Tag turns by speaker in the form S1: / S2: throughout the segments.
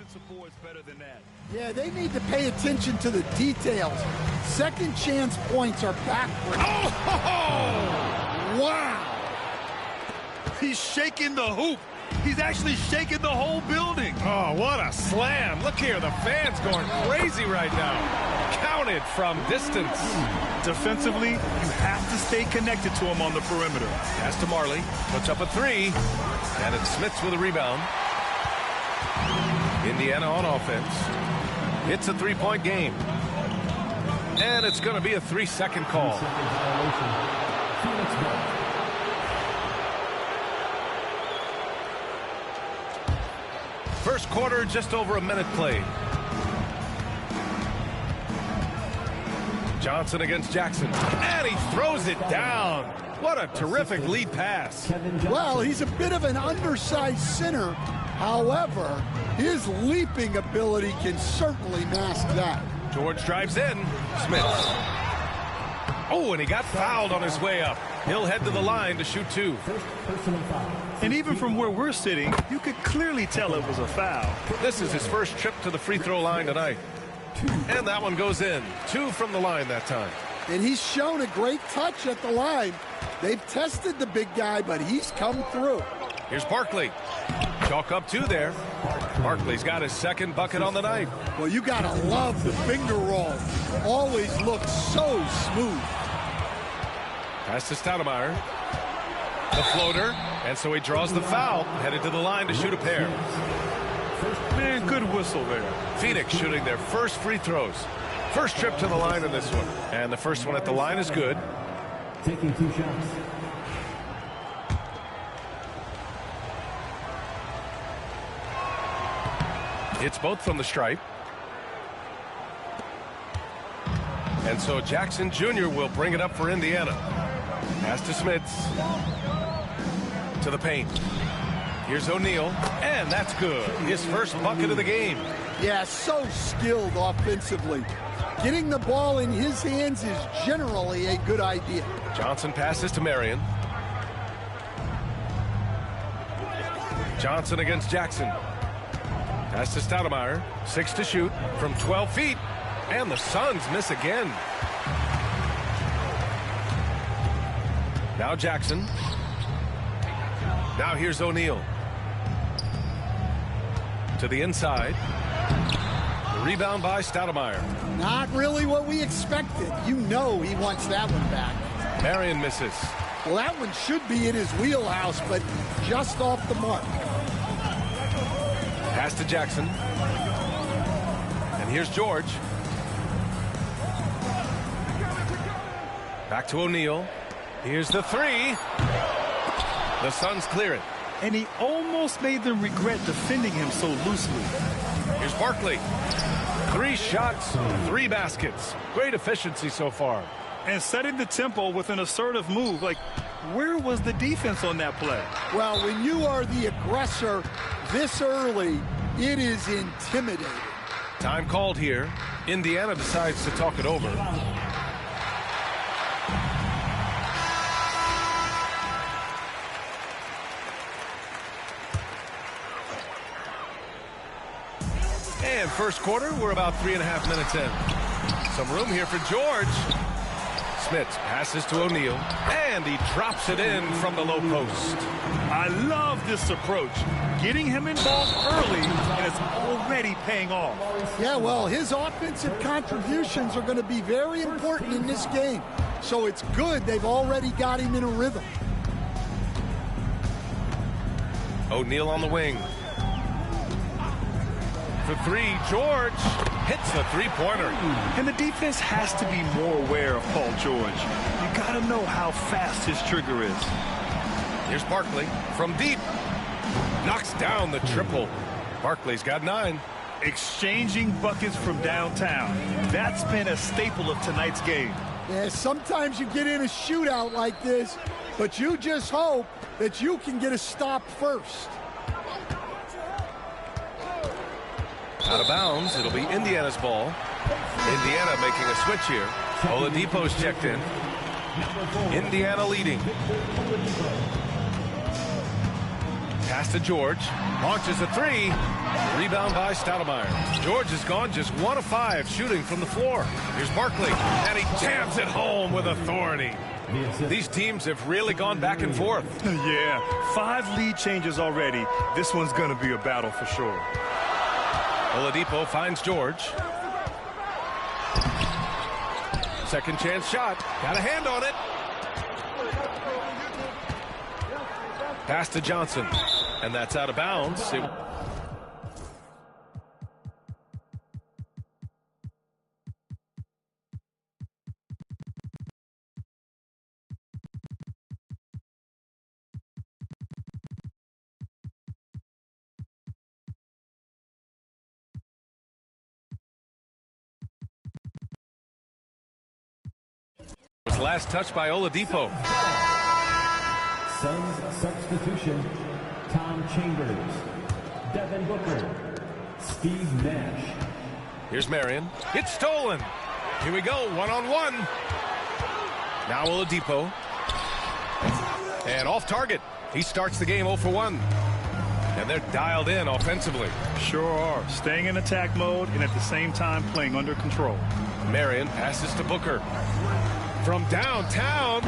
S1: offensive boards better than that.
S2: Yeah, they need to pay attention to the details. Second chance points are back for him.
S1: Oh!
S2: Wow!
S1: He's shaking the hoop. He's actually shaking the whole building.
S3: Oh, what a slam. Look here, the fans going crazy right now. Counted from distance.
S1: Defensively, you have to stay connected to him on the perimeter.
S3: Pass to Marley, puts up a three, and it's Smits with a rebound. Indiana on offense. It's a three-point game. And it's going to be a 3-second call. First quarter, just over a minute played. Johnson against Jackson. And he throws it down. What a terrific lead pass.
S2: Well, he's a bit of an undersized center. However, his leaping ability can certainly mask that.
S3: George drives in. Smith. Oh, and he got fouled on his way up. He'll head to the line to shoot two.
S1: And even from where we're sitting, you could clearly tell it was a foul.
S3: This is his first trip to the free throw line tonight. And that one goes in. Two from the line that time.
S2: And he's shown a great touch at the line. They've tested the big guy, but he's come through.
S3: Here's Barkley. Chalk up two there. Barkley's got his second bucket on the night.
S2: Well, you got to love the finger roll. Always looks so smooth.
S3: Pass to Stoudemire. The floater. And so he draws the foul. Headed to the line to shoot a pair.
S1: Man, good whistle there.
S3: Phoenix shooting their first free throws. First trip to the line in this one. And the first one at the line is good.
S4: Taking two shots.
S3: It's both from the stripe. And so Jackson Jr. will bring it up for Indiana. Pass to Smits. To the paint. Here's O'Neal. And that's good. His first bucket of the game.
S2: Yeah, so skilled offensively. Getting the ball in his hands is generally a good idea.
S3: Johnson passes to Marion. Johnson against Jackson. Pass to Stoudemire. 6 to shoot from 12 feet. And the Suns miss again. Now Jackson. Now here's O'Neal. To the inside. The rebound by Stoudemire.
S2: Not really what we expected. You know he wants that one back.
S3: Marion misses.
S2: Well, that one should be in his wheelhouse, but just off the mark.
S3: Pass to Jackson. And here's George. Back to O'Neal. Here's the three. The Suns clear it.
S1: And he almost made them regret defending him so loosely.
S3: Here's Barkley. 3 shots, 3 baskets. Great efficiency so far.
S1: And setting the tempo with an assertive move. Like, where was the defense on that play?
S2: Well, when you are the aggressor this early, it is intimidating.
S3: Time called here. Indiana decides to talk it over. And first quarter, we're about 3.5 minutes in. Some room here for George. Smith passes to O'Neal, and he drops it in from the low post.
S1: I love this approach. Getting him involved early, and it's already paying off.
S2: Yeah, well, his offensive contributions are going to be very important in this game. So it's good they've already got him in a rhythm.
S3: O'Neal on the wing. For three, George hits a three-pointer.
S1: And the defense has to be more aware of Paul George. You got to know how fast his trigger is.
S3: Here's Barkley from deep. Knocks down the triple. Barkley's got 9.
S1: Exchanging buckets from downtown. That's been a staple of tonight's game.
S2: Yeah, sometimes you get in a shootout like this, but you just hope that you can get a stop first.
S3: Out of bounds, it'll be Indiana's ball. Indiana making a switch here. Oladipo's checked in. Indiana leading. Pass to George. Launches a three. Rebound by Stoudemire. George has gone just 1 of 5 shooting from the floor. Here's Barkley, and he jams it home with authority. These teams have really gone back and forth.
S1: Yeah, 5 lead changes already. This one's going to be a battle for sure.
S3: Oladipo finds George. Second chance shot. Got a hand on it. Pass to Johnson. And that's out of bounds. Was last touched by Oladipo.
S4: Suns substitution. Tom Chambers. Devin Booker. Steve Nash.
S3: Here's Marion. It's stolen. Here we go. 1-on-1. Now Oladipo. And off target. He starts the game 0 for 1. And they're dialed in offensively.
S1: Sure are. Staying in attack mode and at the same time playing under control.
S3: Marion passes to Booker. From downtown,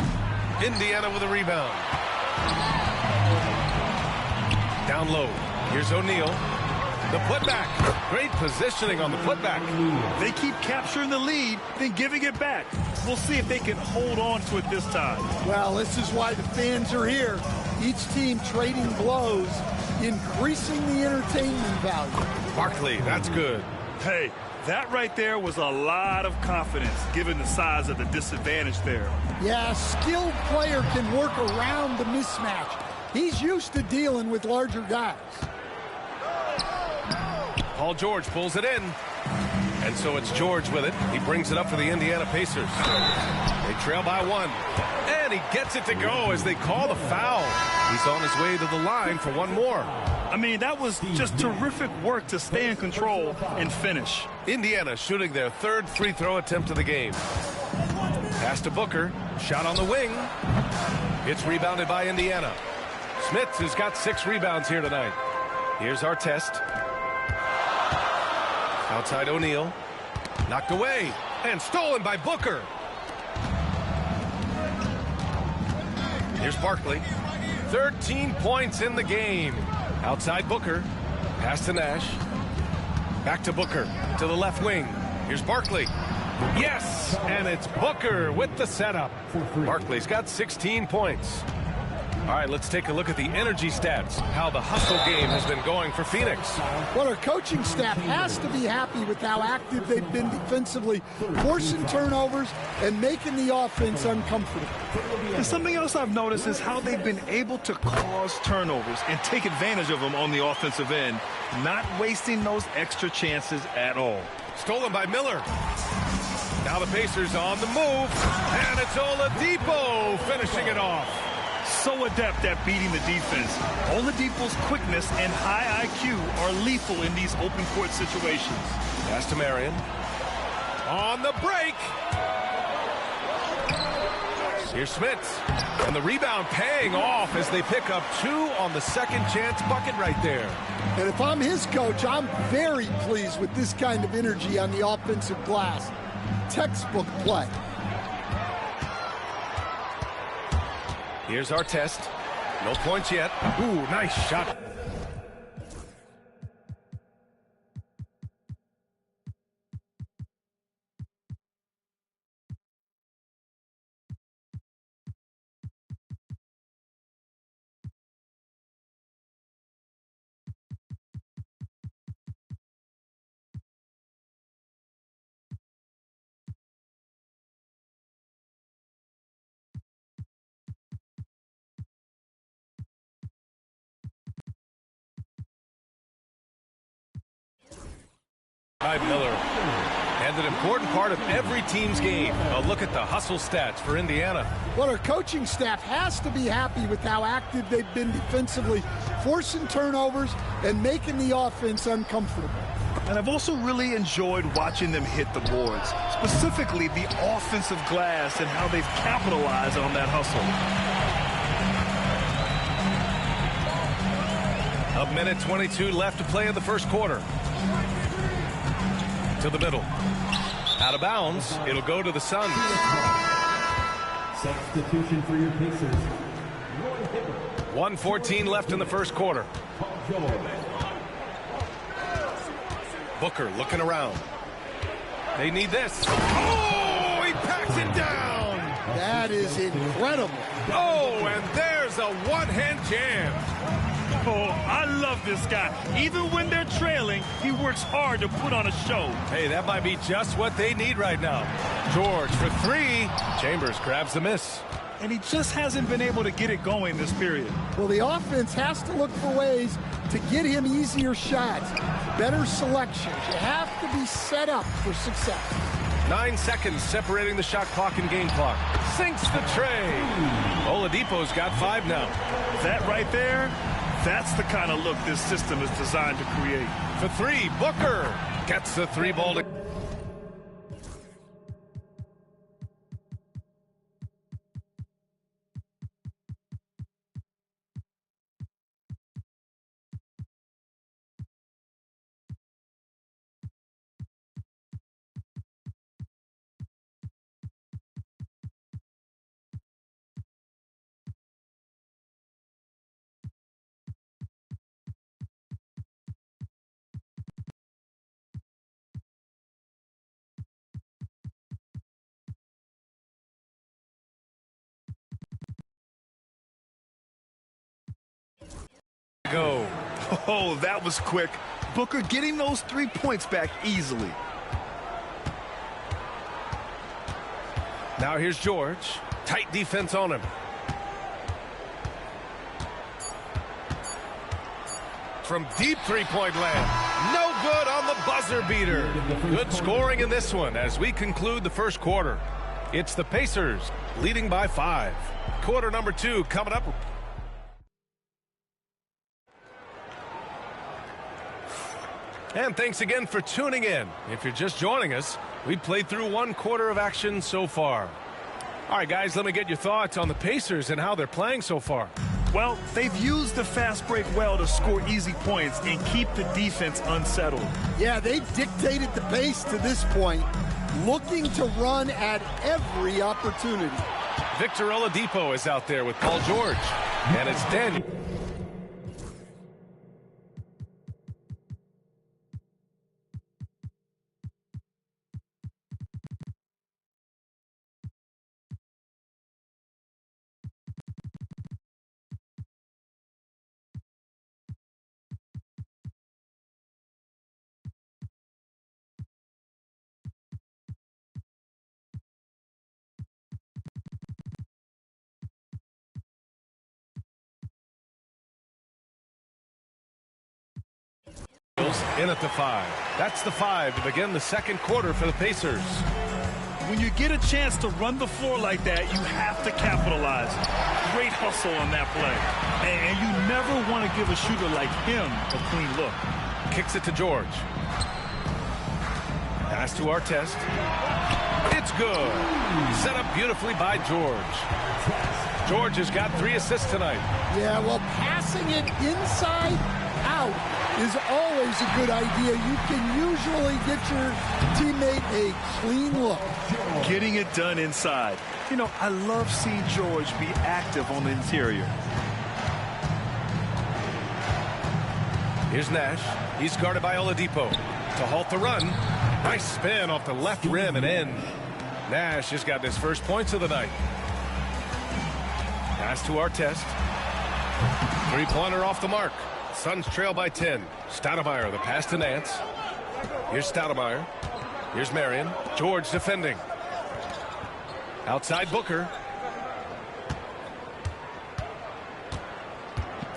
S3: Indiana with a rebound. Down low. Here's O'Neal. The putback. Great positioning on the putback.
S1: They keep capturing the lead, then giving it back. We'll see if they can hold on to it this time.
S2: Well, this is why the fans are here. Each team trading blows, increasing the entertainment value.
S3: Barkley, that's good.
S1: Hey, that right there was a lot of confidence, given the size of the disadvantage there.
S2: Yeah, a skilled player can work around the mismatch. He's used to dealing with larger guys.
S3: Paul George pulls it in. And so it's George with it. He brings it up for the Indiana Pacers. They trail by 1. And he gets it to go as they call the foul. He's on his way to the line for 1 more.
S1: I mean, that was just terrific work to stay in control and finish.
S3: Indiana shooting their 3rd free throw attempt of the game. Pass to Booker. Shot on the wing. It's rebounded by Indiana. Smith has got 6 rebounds here tonight. Here's our test. Outside O'Neal. Knocked away. And stolen by Booker. Here's Barkley. 13 points in the game. Outside Booker. Pass to Nash. Back to Booker. To the left wing. Here's Barkley. Yes! And it's Booker with the setup. Barkley's got 16 points. All right, let's take a look at the energy stats. How the hustle game has been going for Phoenix.
S2: Well, our coaching staff has to be happy with how active they've been defensively, forcing turnovers and making the offense uncomfortable.
S1: And something else I've noticed is how they've been able to cause turnovers and take advantage of them on the offensive end, not wasting those extra chances at all.
S3: Stolen by Miller. Now the Pacers on the move, and it's Oladipo finishing it off.
S1: So adept at beating the defense. Oladipo's quickness and high IQ are lethal in these open court situations.
S3: Pass to Marion. On the break. Here's Smith. And the rebound paying off as they pick up 2 on the second chance bucket right there.
S2: And if I'm his coach, I'm very pleased with this kind of energy on the offensive glass. Textbook play.
S3: Here's our test. No points yet. Ooh, nice shot. By Miller. And an important part of every team's game. A look at the hustle stats for Indiana.
S2: Well, our coaching staff has to be happy with how active they've been defensively, forcing turnovers and making the offense uncomfortable.
S1: And I've also really enjoyed watching them hit the boards, specifically the offensive glass and how they've capitalized on that hustle.
S3: A minute 22 left to play in the first quarter. To the middle. Out of bounds. It'll go to the Suns.
S4: Substitution for your Pacers.
S3: 1:14 left in the first quarter. Booker looking around. They need this. Oh, he packs it down.
S2: That is incredible.
S3: Oh, and there's a one-hand jam.
S1: Oh, I love this guy. Even when they're trailing, he works hard to put on a show.
S3: Hey, that might be just what they need right now. George for three. Chambers grabs the miss.
S1: And he just hasn't been able to get it going this period.
S2: Well, the offense has to look for ways to get him easier shots, better selections. You have to be set up for success.
S3: 9 seconds separating the shot clock and game clock. Sinks the tray. Oladipo's got 5 now.
S1: That right there, that's the kind of look this system is designed to create.
S3: For three, Booker gets the three ball to... go.
S1: Oh, that was quick. Booker getting those 3 points back easily.
S3: Now here's George. Tight defense on him. From deep three-point land. No good on the buzzer beater. Good scoring in this one as we conclude the first quarter. It's the Pacers leading by 5. Quarter number 2 coming up. And thanks again for tuning in. If you're just joining us, we've played through 1 quarter of action so far. All right, guys, let me get your thoughts on the Pacers and how they're playing so far.
S1: Well, they've used the fast break well to score easy points and keep the defense unsettled.
S2: Yeah, they've dictated the pace to this point, looking to run at every opportunity.
S3: Victor Oladipo is out there with Paul George, and it's Daniel. In at the 5. That's the 5 to begin the second quarter for the Pacers.
S1: When you get a chance to run the floor like that, you have to capitalize. Great hustle on that play. And you never want to give a shooter like him a clean look.
S3: Kicks it to George. Pass to Artest. It's good. Set up beautifully by George. George has got 3 assists tonight.
S2: Yeah, well, passing it inside out is always a good idea. You can usually get your teammate a clean look.
S1: Getting it done inside. You know, I love seeing George be active on the interior.
S3: Here's Nash. He's guarded by Oladipo. To halt the run. Nice spin off the left rim and in. Nash has got his first points of the night. Pass to Artest. Three-pointer off the mark. Suns trail by 10. Stoudemire, the pass to Nance. Here's Stoudemire. Here's Marion. George defending. Outside Booker.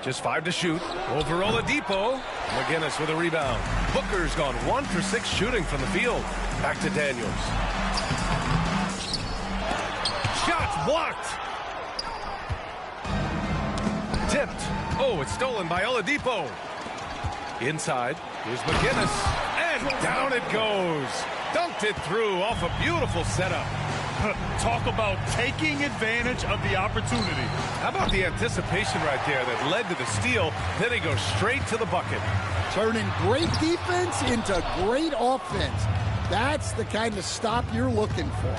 S3: Just 5 to shoot. Over Oladipo. McGinnis with a rebound. Booker's gone 1 for 6 shooting from the field. Back to Daniels. Shots blocked. Tipped. Oh, it's stolen by Oladipo. Inside. Here's McGinnis. And down it goes. Dunked it through off a beautiful setup.
S1: Talk about taking advantage of the opportunity.
S3: How about the anticipation right there that led to the steal? Then he goes straight to the bucket.
S2: Turning great defense into great offense. That's the kind of stop you're looking for.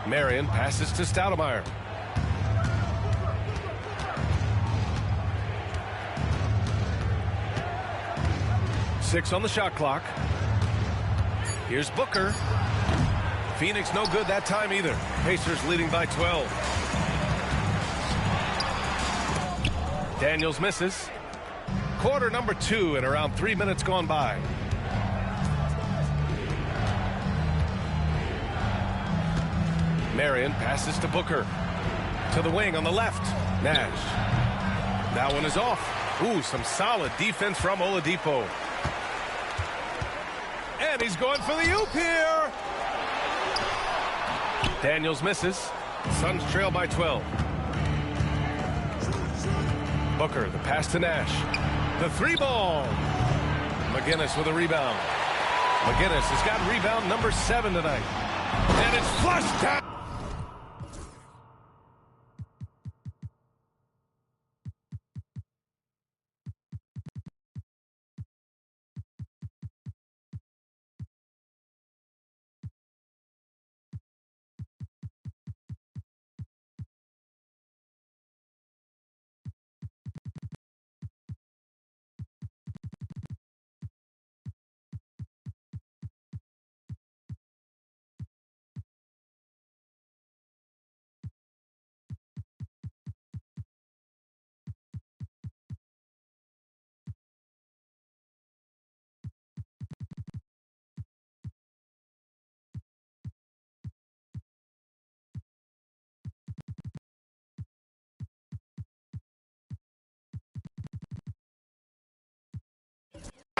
S3: Marion passes to Stoudemire. Six on the shot clock. Here's Booker. Phoenix no good that time either. Pacers leading by 12. Daniels misses. Quarter number 2 and around 3 minutes gone by. Marion passes to Booker. To the wing on the left. Nash. That one is off. Ooh, some solid defense from Oladipo. And he's going for the oop here. Daniels misses. Suns trail by 12. Booker, the pass to Nash. The 3-ball. McGinnis with a rebound. McGinnis has got rebound number 7 tonight. And it's flushed down.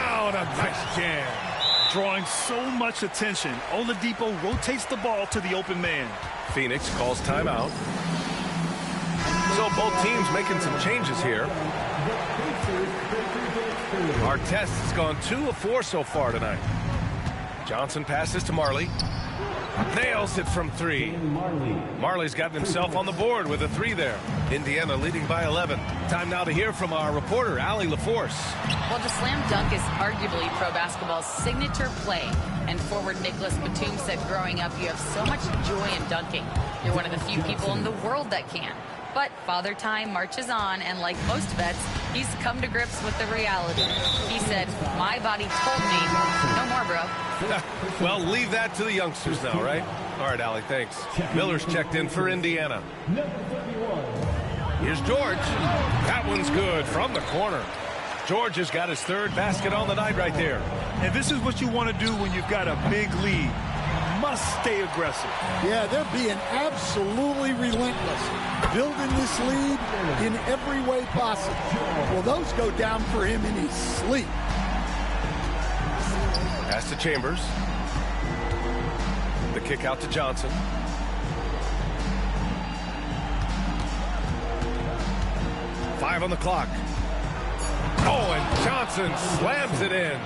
S1: Oh, a nice jam. Drawing so much attention. Oladipo rotates the ball to the open man.
S3: Phoenix calls timeout. So both teams making some changes here. Artest has gone 2 of 4 so far tonight. Johnson passes to Marley. Nails it from 3. Marley's gotten himself on the board with a 3 there. Indiana leading by 11. Time now to hear from our reporter, Allie LaForce.
S5: Well, the slam dunk is arguably pro basketball's signature play. And forward Nicholas Batum said growing up, you have so much joy in dunking. You're one of the few people in the world that can. But Father Time marches on, and like most vets, he's come to grips with the reality. He said, my body told me, no more, bro.
S3: Well, leave that to the youngsters now, right? All right, Allie, thanks. Miller's checked in for Indiana. Here's George. That one's good from the corner. George has got his 3rd basket on the night right there.
S1: And this is what you want to do when you've got a big lead. Must stay aggressive.
S2: Yeah, they're being absolutely relentless. Building this lead in every way possible. Well, those go down for him in his sleep.
S3: Pass to Chambers. The kick out to Johnson. Five on the clock. Oh, and Johnson slams it in.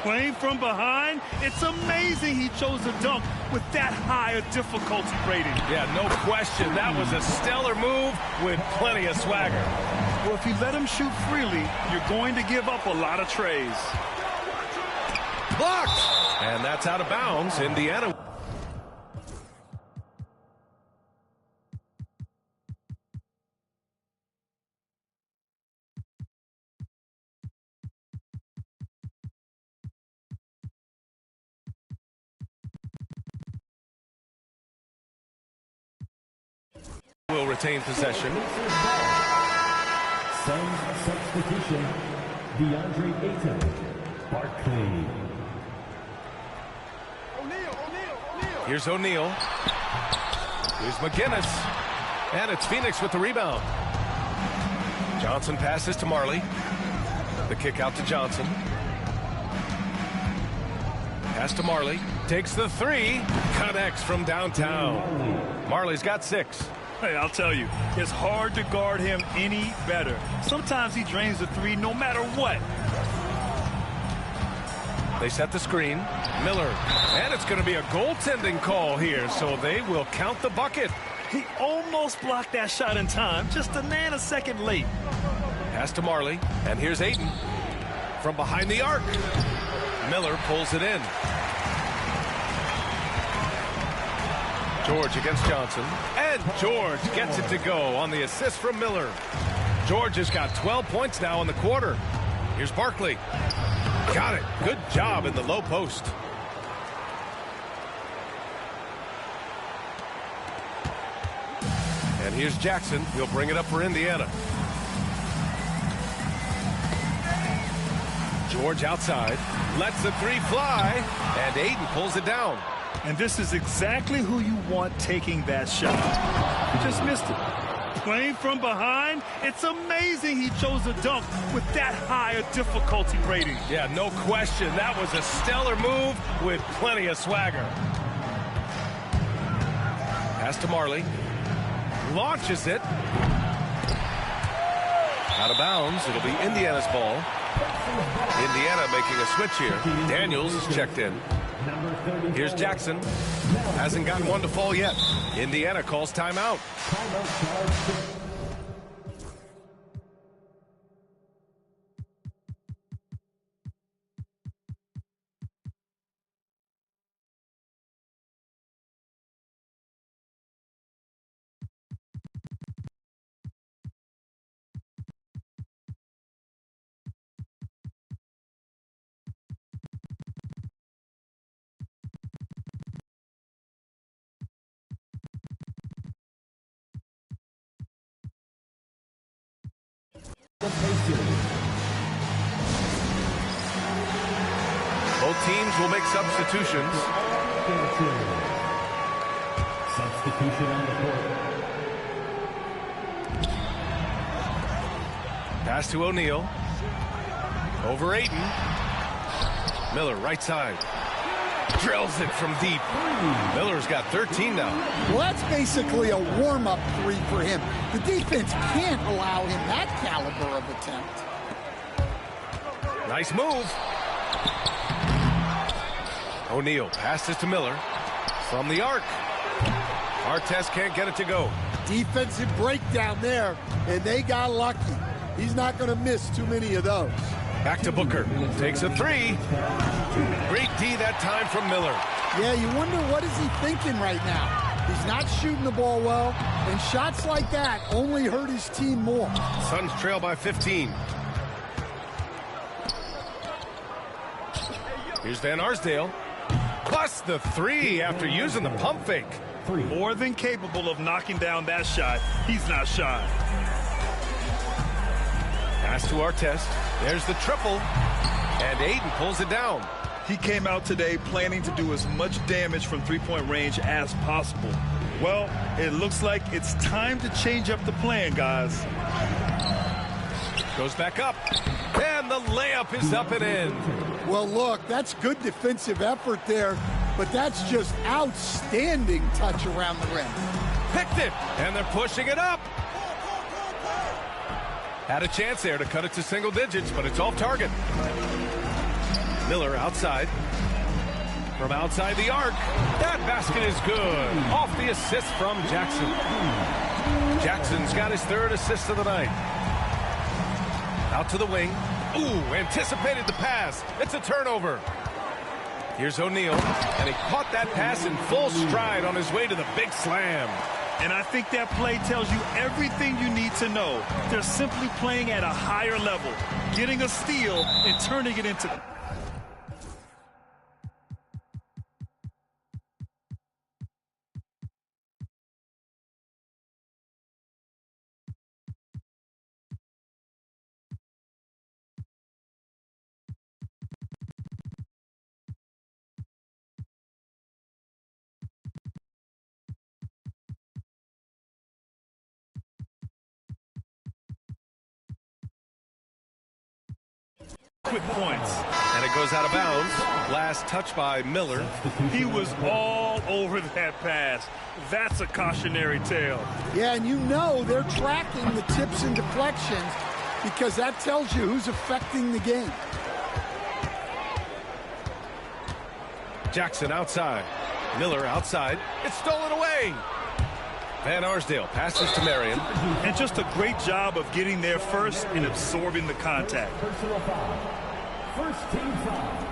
S1: Playing from behind, it's amazing he chose to dunk with that high a difficulty rating.
S3: Yeah, no question. That was a stellar move with plenty of swagger.
S1: Well, if you let him shoot freely, you're going to give up a lot of trays.
S3: Blocked! And that's out of bounds. Indiana. Will retain possession.
S4: Suns substitution, DeAndre Ayton, Barkley.
S3: Here's O'Neal. Here's McGinnis. And it's Phoenix with the rebound. Johnson passes to Marley. The kick out to Johnson. Pass to Marley. Takes the 3. Connects from downtown. Marley's got 6.
S1: Hey, I'll tell you, it's hard to guard him any better. Sometimes he drains the 3 no matter what.
S3: They set the screen. Miller. And it's going to be a goaltending call here, so they will count the bucket.
S1: He almost blocked that shot in time, just a nanosecond late.
S3: Pass to Marley, and here's Ayton. From behind the arc. Miller pulls it in. George against Johnson. And George gets it to go on the assist from Miller. George has got 12 points now in the quarter. Here's Barkley. Got it. Good job in the low post. And here's Jackson. He'll bring it up for Indiana. George outside. Lets the three fly. And Ayton pulls it down.
S1: And this is exactly who you want taking that shot. He just missed it. Playing from behind, it's amazing he chose a dunk with that high a difficulty rating.
S3: Yeah, no question. That was a stellar move with plenty of swagger. Pass to Marley. Launches it. Out of bounds. It'll be Indiana's ball. Indiana making a switch here. Daniels is checked in. Here's Jackson. Hasn't gotten one to fall yet. Indiana calls timeout. Both teams will make substitutions.
S4: Substitution on the court.
S3: Pass to O'Neal. Over Ayton. Miller right side. Drills it from deep. Miller's got 13 now.
S2: Well, that's basically a warm-up three for him. The defense can't allow him that caliber of attempt.
S3: Nice move. O'Neal passes to Miller. From the arc. Artest can't get it to go.
S2: Defensive breakdown there, and they got lucky. He's not going to miss too many of those.
S3: Back to Booker. Takes a three. Great D that time from Miller.
S2: Yeah, you wonder what is he thinking right now. He's not shooting the ball well, and shots like that only hurt his team more.
S3: Suns trail by 15. Here's Van Arsdale. Plus the three after using the pump fake.
S1: More than capable of knocking down that shot. He's not shy.
S3: Pass to Artest. There's the triple. And Ayton pulls it down.
S1: He came out today planning to do as much damage from three-point range as possible. Well, it looks like it's time to change up the plan, guys.
S3: Goes back up. And the layup is up and in.
S2: Well, look, that's good defensive effort there, but that's just outstanding touch around the rim.
S3: Picked it. And they're pushing it up. Had a chance there to cut it to single digits, but it's off target. Miller outside. From outside the arc. That basket is good. Off the assist from Jackson. Jackson's got his third assist of the night. Out to the wing. Ooh, anticipated the pass. It's a turnover. Here's O'Neal, and he caught that pass in full stride on his way to the big slam.
S1: And I think that play tells you everything you need to know. They're simply playing at a higher level, getting a steal and turning it into... quick points.
S3: And it goes out of bounds. Last touch by Miller.
S1: He was all over that pass. That's a cautionary tale.
S2: Yeah, and you know they're tracking the tips and deflections because that tells you who's affecting the game.
S3: Jackson outside. Miller outside. It's stolen away. Van Arsdale passes to Marion.
S1: And just a great job of getting there first and absorbing the contact.
S4: Personal foul. First team foul.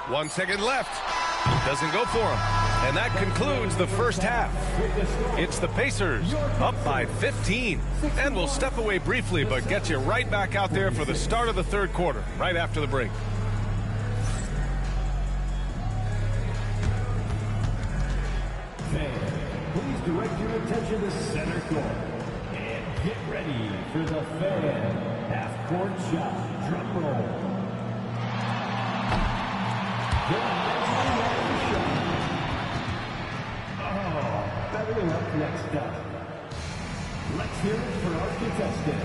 S3: 1 second left. Doesn't go for him. And that concludes the first half. It's the Pacers up by 15. And we'll step away briefly, but get you right back out there for the start of the third quarter, right after the break.
S4: Fans, please direct your attention to center court. And get ready for the fan half-court shot drum roll. Better up next up. Let's hear it for our contestant.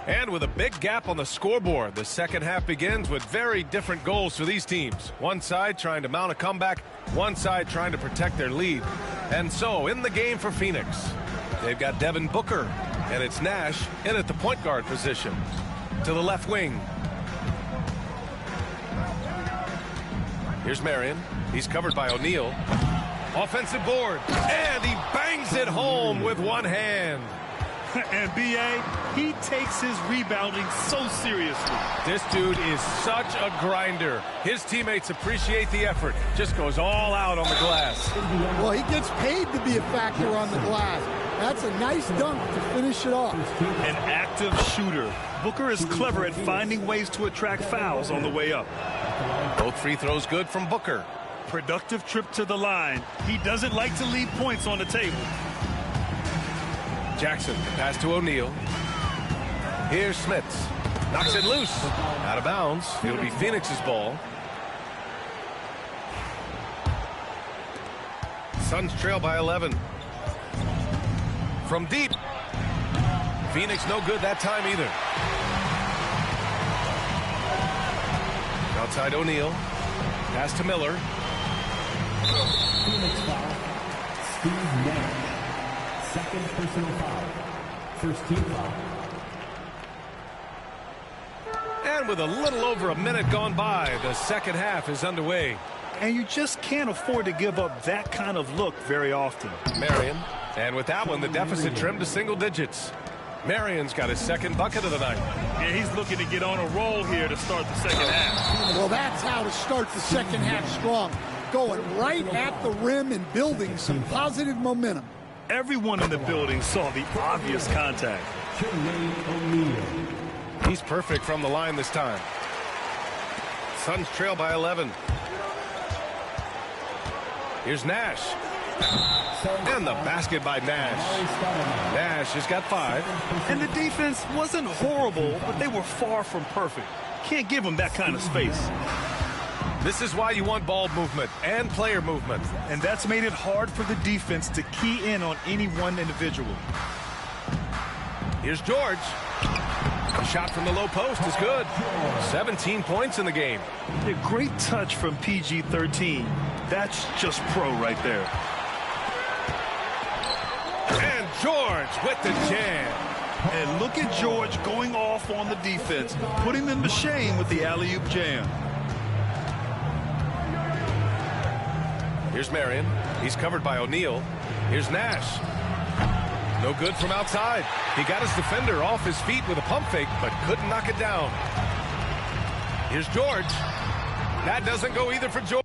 S3: And with a big gap on the scoreboard, the second half begins with very different goals for these teams. One side trying to mount a comeback, one side trying to protect their lead. And so, in the game for Phoenix, they've got Devin Booker, and it's Nash in at the point guard position. To the left wing. Here's Marion. He's covered by O'Neal. Offensive board, and he bangs it home with one hand.
S1: And B.A., he takes his rebounding so seriously.
S3: This dude is such a grinder. His teammates appreciate the effort. Just goes all out on the glass.
S2: Well, he gets paid to be a factor on the glass. That's a nice dunk to finish it off.
S1: An active shooter. Booker is clever at finding ways to attract fouls on the way up.
S3: Both free throws good from Booker.
S1: Productive trip to the line. He doesn't like to leave points on the table.
S3: Jackson, pass to O'Neal. Here's Smits. Knocks it loose. Out of bounds. It'll be Phoenix's ball. Suns trail by 11. From deep. Phoenix no good that time either. Outside O'Neal. Pass to Miller.
S4: Phoenix foul. Steve Nash. Second personal foul. First team foul.
S3: And with a little over a minute gone by, the second half is underway.
S1: And you just can't afford to give up that kind of look very often.
S3: Marion. And with that one, the deficit trimmed to single digits. Marion's got his second bucket of the night.
S1: And he's looking to get on a roll here to start the second half.
S2: Well, that's how to start the second half strong. Going right at the rim and building some positive momentum.
S1: Everyone in the building saw the obvious contact.
S3: He's perfect from the line this time. Suns trail by 11. Here's Nash. And the basket by Nash. Nash has got 5.
S1: And the defense wasn't horrible, but they were far from perfect. Can't give them that kind of space.
S3: This is why you want ball movement and player movement.
S1: And that's made it hard for the defense to key in on any one individual.
S3: Here's George. The shot from the low post is good. 17 points in the game.
S1: A great touch from PG-13. That's just pro right there.
S3: And George with the jam.
S1: And look at George going off on the defense, putting them to shame with the alley-oop jam.
S3: Here's Marion. He's covered by O'Neal. Here's Nash. No good from outside. He got his defender off his feet with a pump fake, but couldn't knock it down. Here's George. That doesn't go either for George.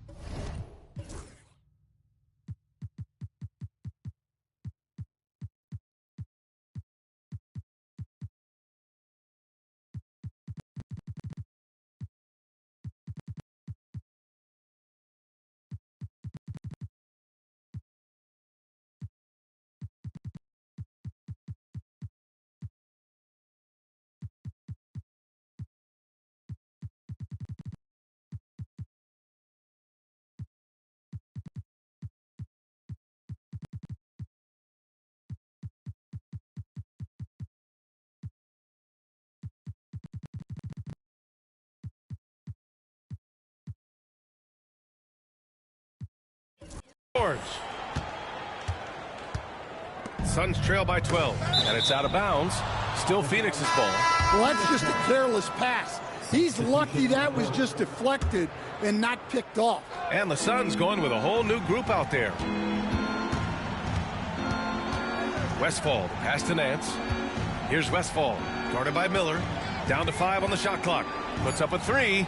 S3: George. Suns trail by 12, and it's out of bounds. Still Phoenix's ball.
S2: Well, that's just a careless pass. He's lucky that was just deflected and not picked off.
S3: And the Suns going with a whole new group out there. Westfall, pass to Nance. Here's Westfall, guarded by Miller. Down to 5 on the shot clock. Puts up a 3.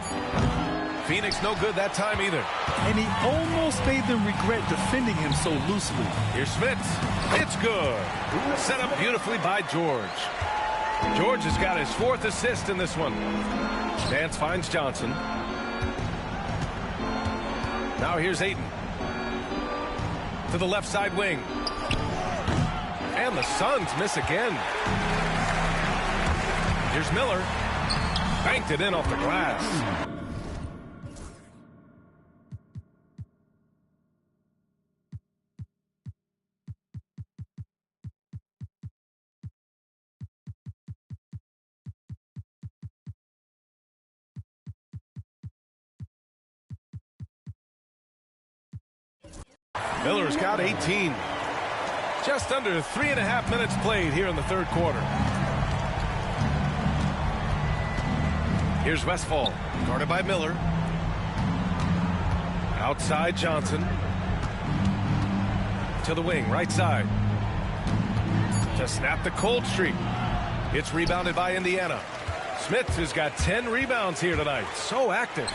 S3: Phoenix no good that time either.
S1: And he almost made them regret defending him so loosely.
S3: Here's Smith. It's good. Set up beautifully by George. George has got his 4th assist in this one. Nance finds Johnson. Now here's Ayton. To the left side wing. And the Suns miss again. Here's Miller. Banked it in off the glass. Miller's got 18. Just under 3.5 minutes played here in the third quarter. Here's Westfall, guarded by Miller. Outside Johnson. To the wing, right side. To snap the cold streak. It's rebounded by Indiana. Smith has got 10 rebounds here tonight. So active.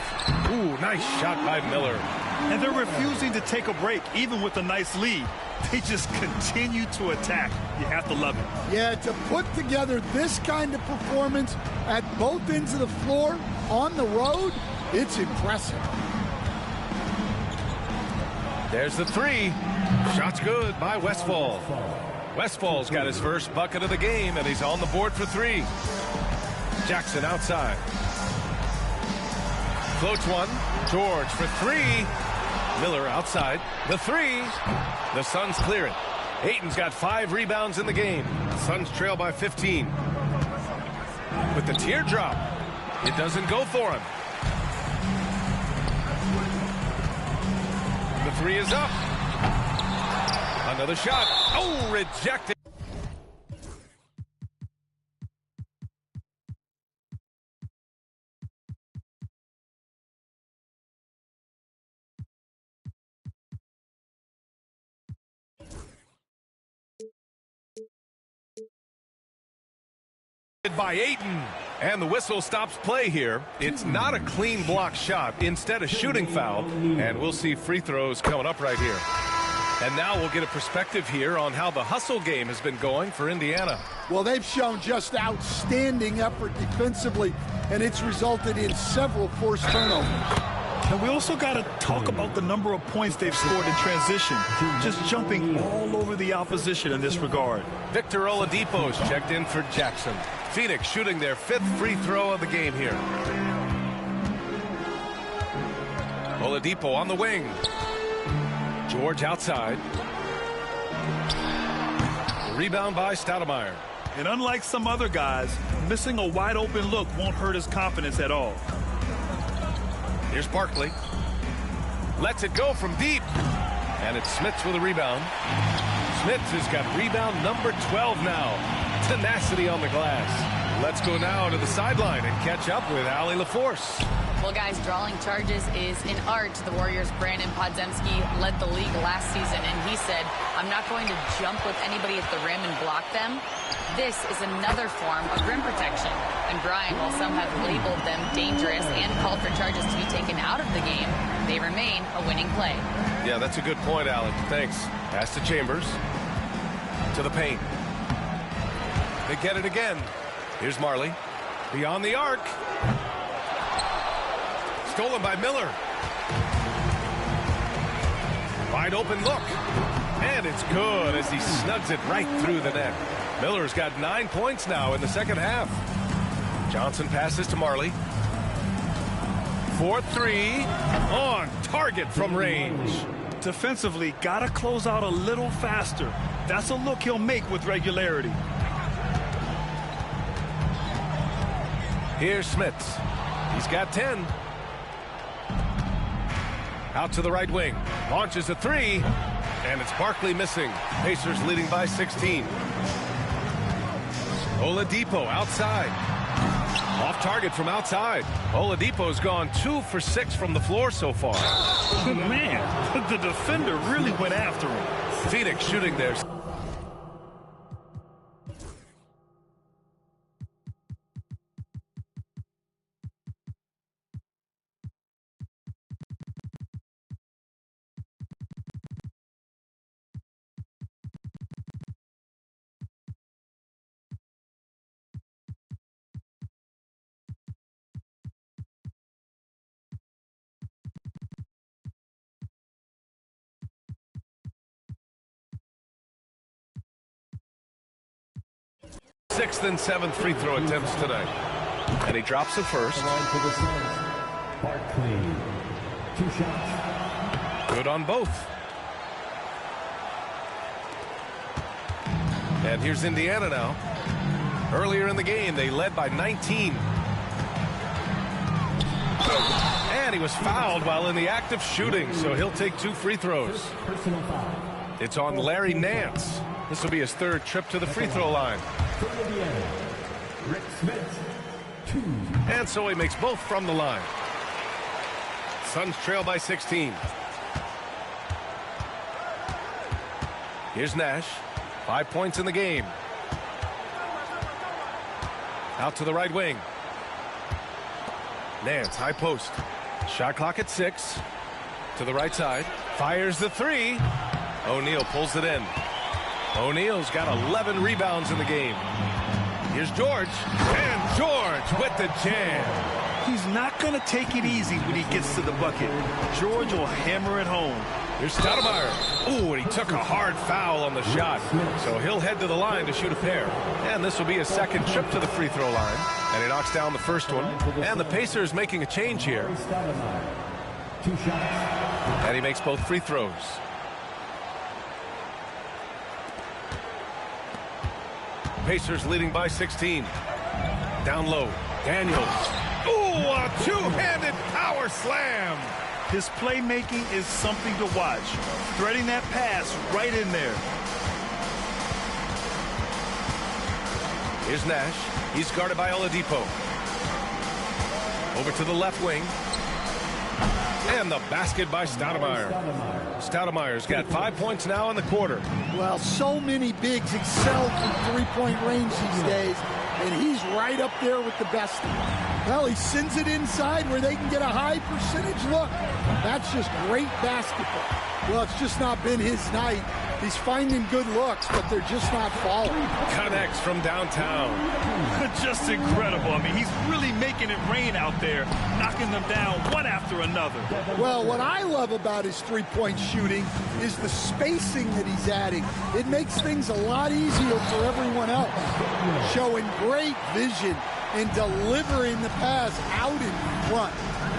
S3: Ooh, nice shot by Miller.
S1: And they're refusing to take a break, even with a nice lead. They just continue to attack. You have to love it.
S2: Yeah, to put together this kind of performance at both ends of the floor on the road, it's impressive.
S3: There's the 3. Shot's good by Westfall. Westfall's got his first bucket of the game, and he's on the board for 3. Jackson outside. Floats one. George for 3. Miller outside. The 3. The Suns clear it. Ayton's got 5 rebounds in the game. Suns trail by 15. With the teardrop, it doesn't go for him. The 3 is up. Another shot. Oh, rejected. By Ayton, and the whistle stops play here. It's not a clean block shot, instead a shooting foul, and we'll see free throws coming up right here. And now we'll get a perspective here on how the hustle game has been going for Indiana.
S2: Well, they've shown just outstanding effort defensively, and it's resulted in several forced turnovers.
S1: And we also got to talk about the number of points they've scored in transition, just jumping all over the opposition in this regard.
S3: Victor Oladipo's checked in for Jackson. Phoenix shooting their 5th free throw of the game here. Oladipo on the wing. George outside. Rebound by Stoudemire.
S1: And unlike some other guys, missing a wide open look won't hurt his confidence at all.
S3: Here's Barkley. Lets it go from deep. And it's Smits with a rebound. Smits has got rebound number 12 now. Tenacity on the glass. Let's go now to the sideline and catch up with Allie LaForce.
S5: Well, guys, drawing charges is an art. The Warriors' Brandon Podziemski led the league last season, and he said, I'm not going to jump with anybody at the rim and block them. This is another form of rim protection. And Brian, while some have labeled them dangerous and called for charges to be taken out of the game, they remain a winning play.
S3: Yeah, that's a good point, Alec. Thanks. Pass to Chambers. To the paint. They get it again. Here's Marley. Beyond the arc. Stolen by Miller. Wide open look. And it's good as he snugs it right through the net. Miller's got 9 points now in the second half. Johnson passes to Marley. 4-3 on target from range.
S1: Defensively, got to close out a little faster. That's a look he'll make with regularity.
S3: Here's Smits. He's got 10. Out to the right wing. Launches a three. And it's Barkley missing. Pacers leading by 16. Oladipo outside. Off target from outside. Oladipo's gone 2 for 6 from the floor so far.
S1: Man, the defender really went after him.
S3: Phoenix shooting there. Sixth and seventh free throw attempts tonight. And he drops it first.
S4: Barkley, 2 shots.
S3: Good on both. And here's Indiana now. Earlier in the game, they led by 19. And he was fouled while in the act of shooting, so he'll take 2 free throws.
S4: Personal foul.
S3: It's on Larry Nance. This will be his 3rd trip to the free throw line.
S4: For Indiana, Rick Smith, 2.
S3: And so he makes both from the line. Suns trail by 16. Here's Nash. 5 points in the game. Out to the right wing. Nance, high post. Shot clock at 6. To the right side. Fires the 3. O'Neal pulls it in. O'Neal's got 11 rebounds in the game. Here's George. And George with the jam.
S1: He's not going to take it easy when he gets to the bucket. George will hammer it home.
S3: Here's Stoudemire. Ooh, and he took a hard foul on the shot. So he'll head to the line to shoot a pair. And this will be his 2nd trip to the free throw line. And he knocks down the first one. And the Pacers making a change here.
S4: 2 shots.
S3: And he makes both free throws. Pacers leading by 16. Down low. Daniels. Ooh, a 2-handed power slam.
S1: His playmaking is something to watch. Threading that pass right in there.
S3: Here's Nash. He's guarded by Oladipo. Over to the left wing. And the basket by Stoudemire. Stoudemire's got 5 points now in the quarter.
S2: Well, so many bigs excel from three-point range these days, and he's right up there with the best. Well, he sends it inside where they can get a high percentage look. That's just great basketball. Well, it's just not been his night. He's finding good looks, but they're just not falling.
S3: Connects from downtown.
S1: Just incredible. I mean, he's really making it rain out there, knocking them down one after another.
S2: Well, what I love about his three-point shooting is the spacing that he's adding. It makes things a lot easier for everyone else. Showing great vision and delivering the pass out in front.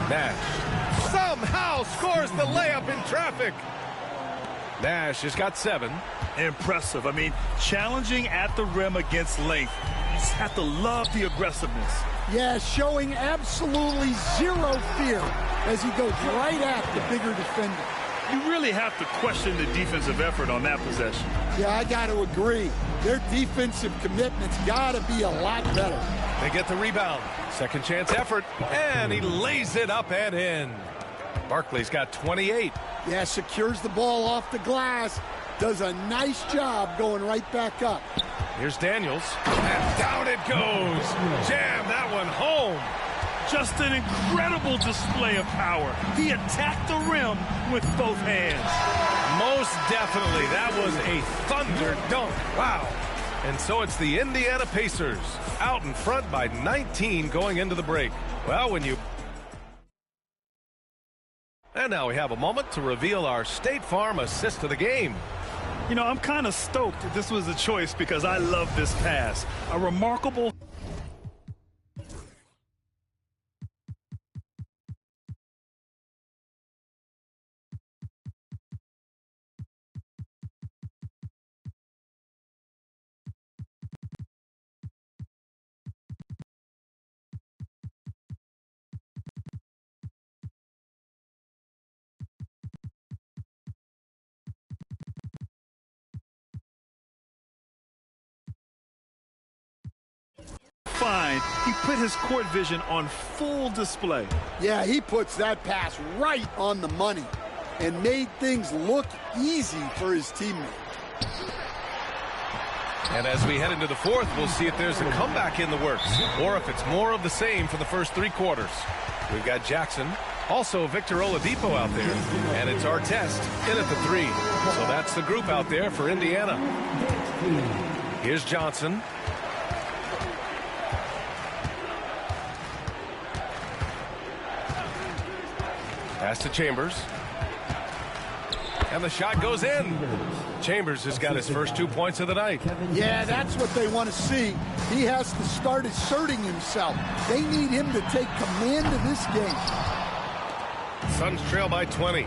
S3: Nash somehow scores the layup in traffic. Nash has got 7.
S1: Impressive. I mean, challenging at the rim against length. You just have to love the aggressiveness.
S2: Yeah, showing absolutely zero fear as he goes right at the bigger defender.
S1: You really have to question the defensive effort on that possession.
S2: Yeah, I got to agree. Their defensive commitment's got to be a lot better.
S3: They get the rebound. Second chance effort. And he lays it up and in. Barkley's got 28.
S2: Yeah, secures the ball off the glass. Does a nice job going right back up.
S3: Here's Daniels. And down it goes. Jam that one home.
S1: Just an incredible display of power. He attacked the rim with both hands.
S3: Most definitely. That was a thunder dunk. Wow. And so it's the Indiana Pacers out in front by 19 going into the break. Well, when you... And now we have a moment to reveal our State Farm assist of the game.
S1: You know, I'm kind of stoked that this was a choice because I love this pass. A remarkable... find he put his court vision on full display.
S2: Yeah, he puts that pass right on the money and made things look easy for his teammate.
S3: And as we head into the fourth, we'll see if there's a comeback in the works or if it's more of the same for the first three quarters. We've got Jackson, also Victor Oladipo out there, and it's Artest in at the three. So that's the group out there for Indiana. Here's Johnson. Pass to Chambers. And the shot goes in. Chambers has got his first 2 points of the night.
S2: Yeah, that's what they want to see. He has to start asserting himself. They need him to take command of this game.
S3: Suns trail by 20.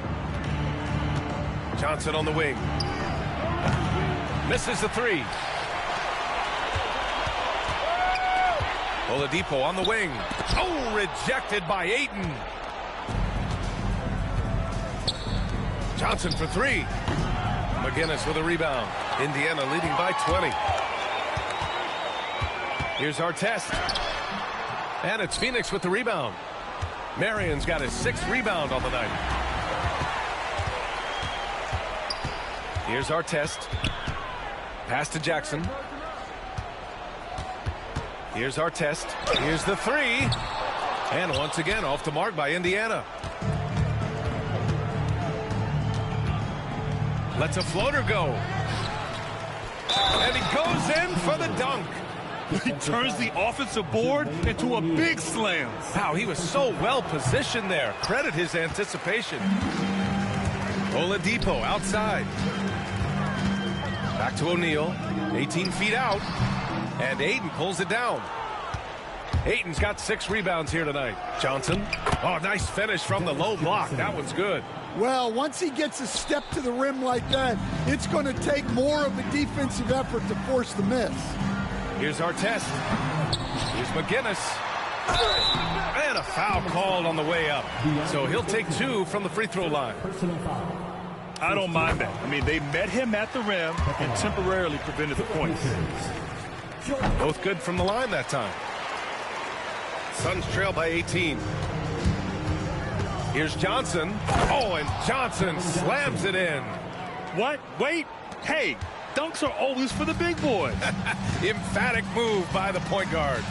S3: Johnson on the wing. Misses the three. Oladipo on the wing. Oh, rejected by Ayton. Johnson for three. McGinnis with a rebound. Indiana leading by 20. Here's Artest. And it's Phoenix with the rebound. Marion's got his sixth rebound on the night. Here's Artest. Pass to Jackson. Here's Artest. Here's the three. And once again off the mark by Indiana. Lets a floater go. And he goes in for the dunk.
S1: He turns the offensive board into a big slam.
S3: Wow, he was so well positioned there. Credit his anticipation. Oladipo outside. Back to O'Neal. 18 feet out. And Ayton pulls it down. Ayton's got 6 rebounds here tonight. Johnson. Oh, nice finish from the low block. That one's good.
S2: Well, once he gets a step to the rim like that, it's going to take more of a defensive effort to force the miss.
S3: Here's Artest. Here's McGinnis. And a foul called on the way up. So he'll take 2 from the free throw line.
S1: I don't mind that. I mean, they met him at the rim and temporarily prevented the points.
S3: Both good from the line that time. Suns trail by 18. Here's Johnson. Oh, and Johnson slams it in.
S1: What? Wait. Hey, dunks are always for the big boys.
S3: Emphatic move by the point guard.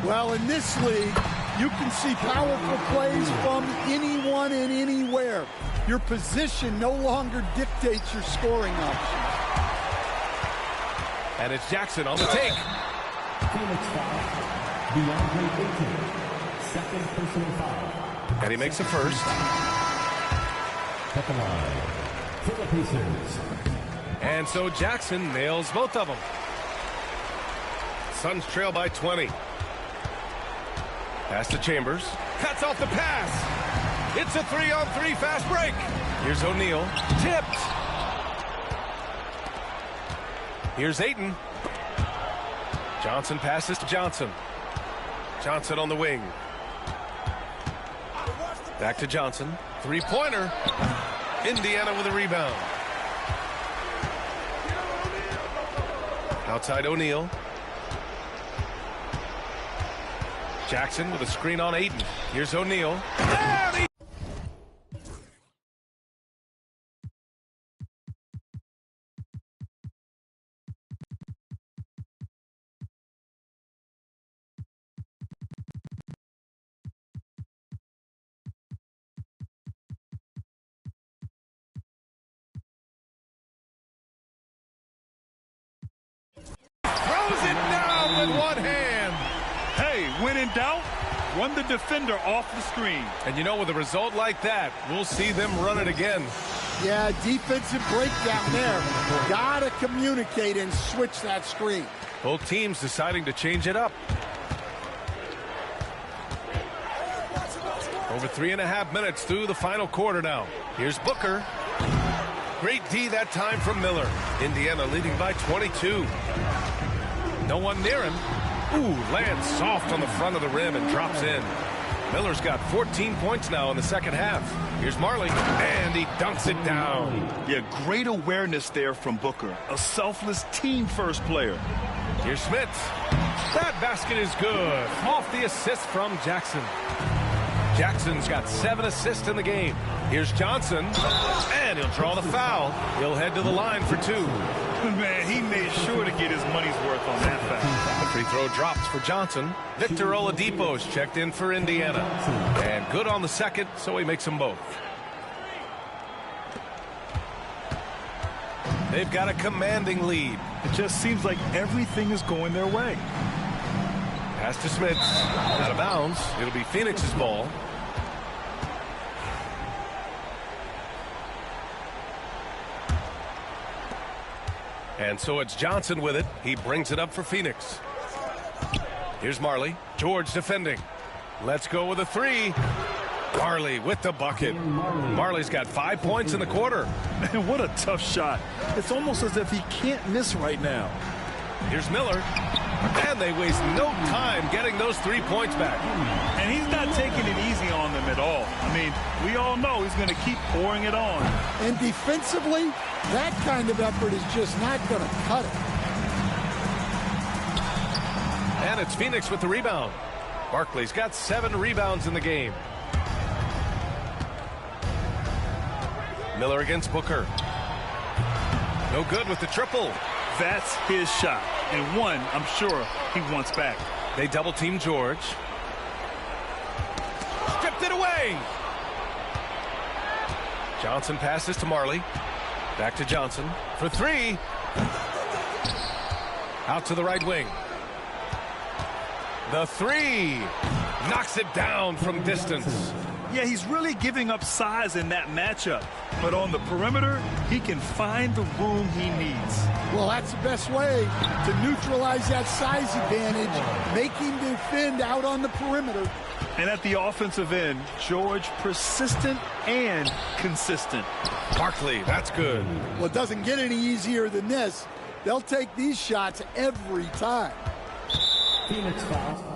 S2: Well, in this league, you can see powerful plays from anyone and anywhere. Your position no longer dictates your scoring options.
S3: And it's Jackson on the take.
S4: Phoenix foul. DeAndre Ayton. Second personal foul.
S3: And he makes the first.
S4: At the line for the Pacers.
S3: And so Jackson nails both of them. Suns trail by 20. Pass to Chambers. Cuts off the pass. It's a 3-on-3 fast break. Here's O'Neal. Tipped. Here's Ayton. Johnson passes to Johnson. Johnson on the wing. Back to Johnson. Three-pointer. Indiana with a rebound. Outside O'Neal. Jackson with a screen on Ayton. Here's O'Neal. Throws it down with one hand.
S1: Hey, when in doubt, run the defender off the screen.
S3: And you know, with a result like that, we'll see them run it again.
S2: Yeah, defensive breakdown there. Gotta communicate and switch that screen.
S3: Both teams deciding to change it up. Over 3.5 minutes through the final quarter now. Here's Booker. Great D that time from Miller. Indiana leading by 22. No one near him. Ooh, lands soft on the front of the rim and drops in. Miller's got 14 points now in the second half. Here's Marley, and he dunks it down.
S1: Yeah, great awareness there from Booker. A selfless team-first player.
S3: Here's Smith. That basket is good. Off the assist from Jackson. Jackson's got 7 assists in the game. Here's Johnson, and he'll draw the foul. He'll head to the line for 2.
S1: Man, he made sure to get his money's worth on that foul.
S3: The free throw drops for Johnson. Victor Oladipo's checked in for Indiana. And good on the second, so he makes them both. They've got a commanding lead.
S1: It just seems like everything is going their way.
S3: Pass to Smith. Out of bounds. It'll be Phoenix's ball. And so it's Johnson with it. He brings it up for Phoenix. Here's Marley. George defending. Let's go with a 3. Marley with the bucket. Marley's got 5 points in the quarter.
S1: Man, what a tough shot. It's almost as if he can't miss right now.
S3: Here's Miller. And they waste no time getting those 3 points back.
S1: And he's not taking it easy on them at all. I mean, we all know he's going to keep pouring it on.
S2: And defensively, that kind of effort is just not going to cut it.
S3: And it's Phoenix with the rebound. Barkley's got 7 rebounds in the game. Miller against Booker. No good with the triple.
S1: That's his shot. And one, I'm sure, he wants back.
S3: They double team George. Stripped it away. Johnson passes to Marley. Back to Johnson for 3. Out to the right wing. The 3. Knocks it down from distance.
S1: Yeah, he's really giving up size in that matchup. But on the perimeter, he can find the room he needs.
S2: Well, that's the best way to neutralize that size advantage. Make him defend out on the perimeter.
S1: And at the offensive end, George persistent and consistent.
S3: Barkley, that's good.
S2: Well, it doesn't get any easier than this. They'll take these shots every time.
S4: Phoenix foul.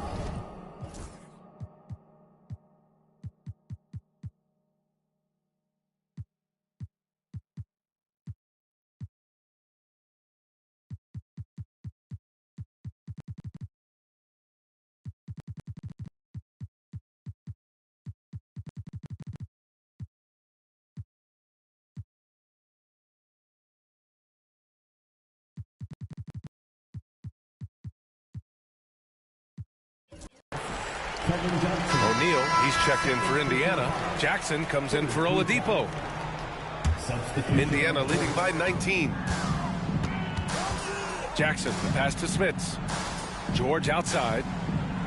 S3: O'Neal, he's checked in for Indiana. Jackson comes in for Oladipo. Indiana leading by 19. Jackson, the pass to Smits. George outside.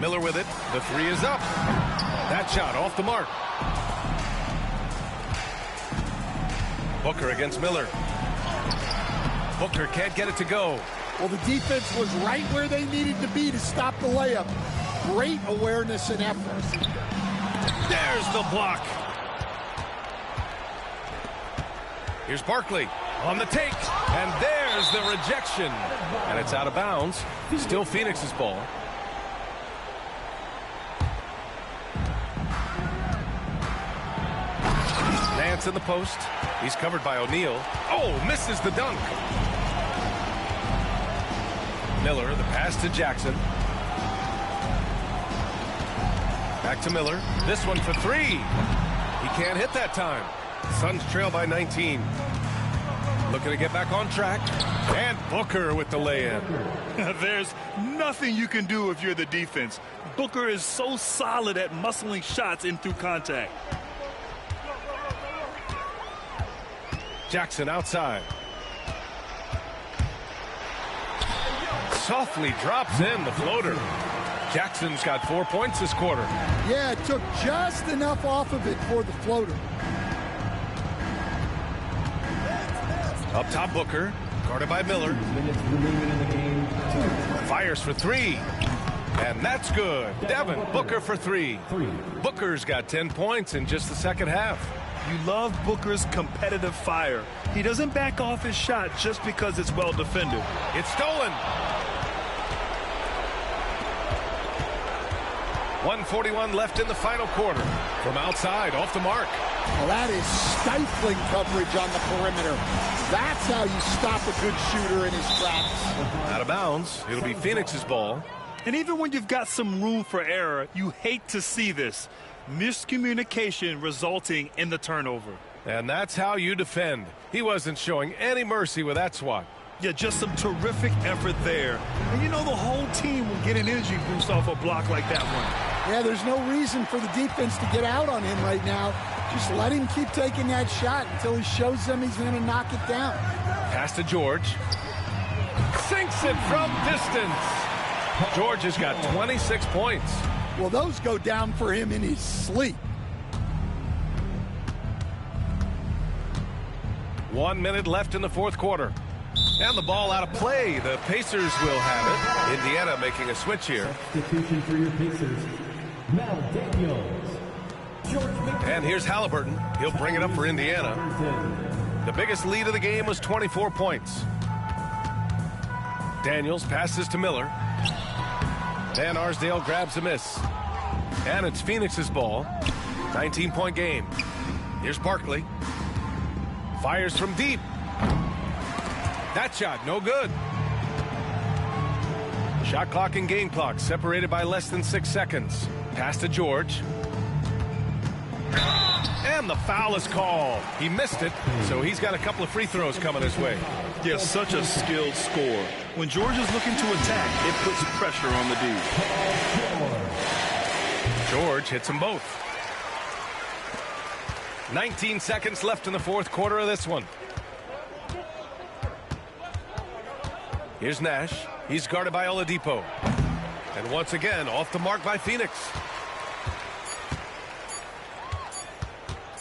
S3: Miller with it. The 3 is up. That shot off the mark. Booker against Miller. Booker can't get it to go.
S2: Well, the defense was right where they needed to be to stop the layup. Great awareness and effort.
S3: There's the block. Here's Barkley on the take. And there's the rejection. And it's out of bounds. Still Phoenix's ball. Nance in the post. He's covered by O'Neal. Oh, misses the dunk. Miller, the pass to Jackson. Back to Miller. This one for 3. He can't hit that time. Suns trail by 19. Looking to get back on track. And Booker with the lay-in.
S1: There's nothing you can do if you're the defense. Booker is so solid at muscling shots in through contact.
S3: Jackson outside. Softly drops in the floater. Jackson's got 4 points this quarter.
S2: Yeah, it took just enough off of it for the floater.
S3: Up top, Booker. Guarded by Miller. Fires for 3. And that's good. Devin Booker for 3. Booker's got 10 points in just the second half.
S1: You love Booker's competitive fire. He doesn't back off his shot just because it's well defended.
S3: It's stolen. 1:41 left in the final quarter. From outside, off the mark.
S2: Well, that is stifling coverage on the perimeter. That's how you stop a good shooter in his tracks.
S3: Out of bounds. It'll be Phoenix's ball.
S1: And even when you've got some room for error, you hate to see this. Miscommunication resulting in the turnover.
S3: And that's how you defend. He wasn't showing any mercy with that swat.
S1: Yeah, just some terrific effort there. And you know the whole team will get an energy boost off a block like that one.
S2: Yeah, there's no reason for the defense to get out on him right now. Just let him keep taking that shot until he shows them he's going to knock it down.
S3: Pass to George. Sinks it from distance. George has got 26 points.
S2: Well, those go down for him in his sleep.
S3: 1 minute left in the fourth quarter. And the ball out of play. The Pacers will have it. Indiana making a switch here.
S4: Substitution for your Pacers. Mel Daniels.
S3: And here's Halliburton. He'll bring it up for Indiana. The biggest lead of the game was 24 points. Daniels passes to Miller. Van Arsdale grabs a miss. And it's Phoenix's ball. 19-point game. Here's Barkley. Fires from deep. That shot, no good. Shot clock and game clock separated by less than 6 seconds. Pass to George. And the foul is called. He missed it, so he's got a couple of free throws coming his way.
S1: Yeah, such a skilled scorer. When George is looking to attack, it puts pressure on the D.
S3: George hits them both. 19 seconds left in the fourth quarter of this one. Here's Nash. He's guarded by Oladipo. And once again, off the mark by Phoenix.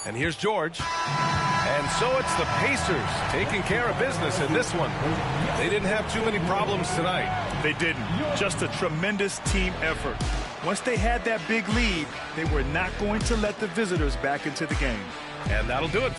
S3: And here's George. And so it's the Pacers taking care of business in this one. They didn't have too many problems tonight.
S1: They didn't. Just a tremendous team effort. Once they had that big lead, they were not going to let the visitors back into the game.
S3: And that'll do it.